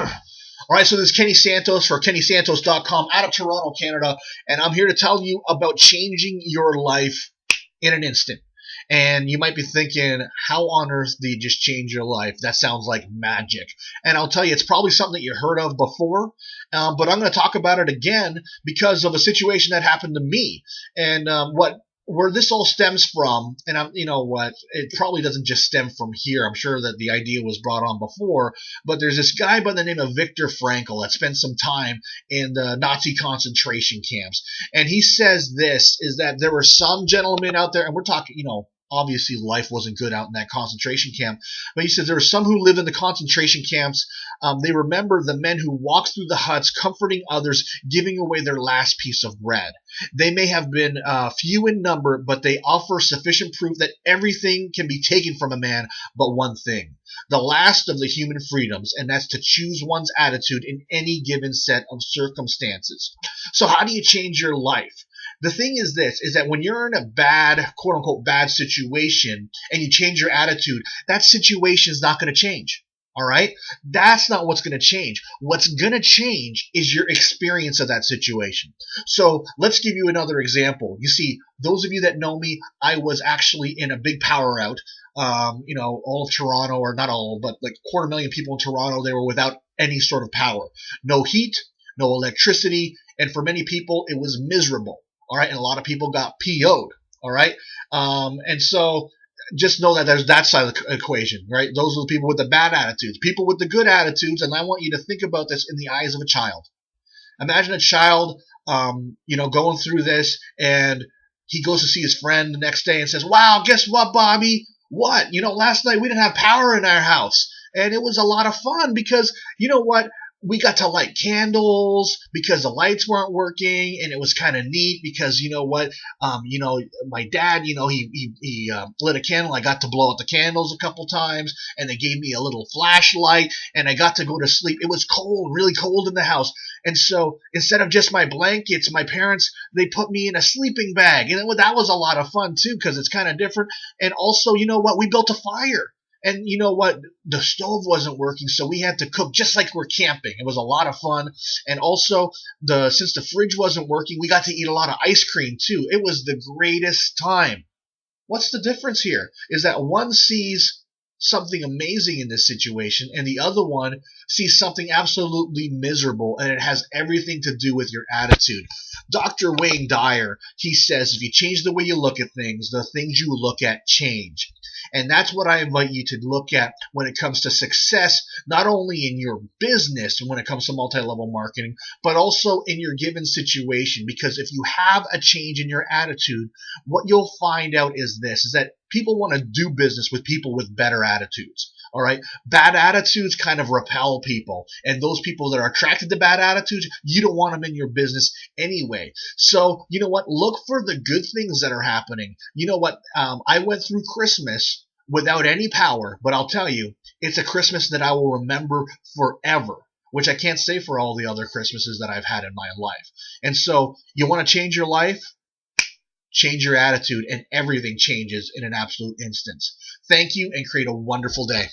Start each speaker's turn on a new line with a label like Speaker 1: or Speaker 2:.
Speaker 1: All right, so this is Kenny Santos for KennySantos.com out of Toronto, Canada, and I'm here to tell you about changing your life in an instant. And you might be thinking, how on earth do you just change your life? That sounds like magic. And I'll tell you, it's probably something that you heard of before, but I'm going to talk about it again because of a situation that happened to me. And where this all stems from, and you know what, it probably doesn't just stem from here. I'm sure that the idea was brought on before, but there's this guy by the name of Viktor Frankl that spent some time in the Nazi concentration camps, and he says this, is that there were some gentlemen out there, and we're talking, obviously life wasn't good out in that concentration camp, but he says there were some who lived in the concentration camps. They remember the men who walked through the huts, comforting others, giving away their last piece of bread. They may have been few in number, but they offer sufficient proof that everything can be taken from a man but one thing, the last of the human freedoms, and that's to choose one's attitude in any given set of circumstances. So how do you change your life? The thing is this, is that when you're in a bad, quote unquote, bad situation and you change your attitude, that situation is not going to change. All right? That's not what's going to change. What's going to change is your experience of that situation. So let's give you another example. You see, those of you that know me, I was actually in a big power out. All of Toronto, or not all, but like 250,000 people in Toronto, they were without any sort of power. No heat, no electricity, and for many people, it was miserable. All right, and a lot of people got PO'd. All right, and so just know that there's that side of the equation, right? Those are the people with the bad attitudes. People with the good attitudes, and I want you to think about this in the eyes of a child. Imagine a child, going through this, and he goes to see his friend the next day and says, "Wow, guess what, Bobby? What? Last night we didn't have power in our house, and it was a lot of fun because you know what? We got to light candles because the lights weren't working, and it was kind of neat because my dad, he lit a candle. I got to blow out the candles a couple times, and they gave me a little flashlight, and I got to go to sleep. It was cold, really cold in the house, and so instead of just my blankets, my parents, they put me in a sleeping bag, and that was a lot of fun too because it's kind of different. And also, you know what? We built a fire. And you know what? The stove wasn't working, so we had to cook just like we're camping. It was a lot of fun. And also, since the fridge wasn't working, we got to eat a lot of ice cream too. It was the greatest time. What's the difference here? Is that one sees something amazing in this situation, and the other one sees something absolutely miserable, and it has everything to do with your attitude. Dr. Wayne Dyer, he says, if you change the way you look at things, the things you look at change. And that's what I invite you to look at when it comes to success, not only in your business when it comes to multi-level marketing, but also in your given situation. Because if you have a change in your attitude, what you'll find out is this, is that people want to do business with people with better attitudes. All right. Bad attitudes kind of repel people. And those people that are attracted to bad attitudes, you don't want them in your business anyway. So, you know what? Look for the good things that are happening. You know what? I went through Christmas without any power, but I'll tell you, it's a Christmas that I will remember forever, which I can't say for all the other Christmases that I've had in my life. And so you want to change your life? Change your attitude, and everything changes in an absolute instance. Thank you, and create a wonderful day.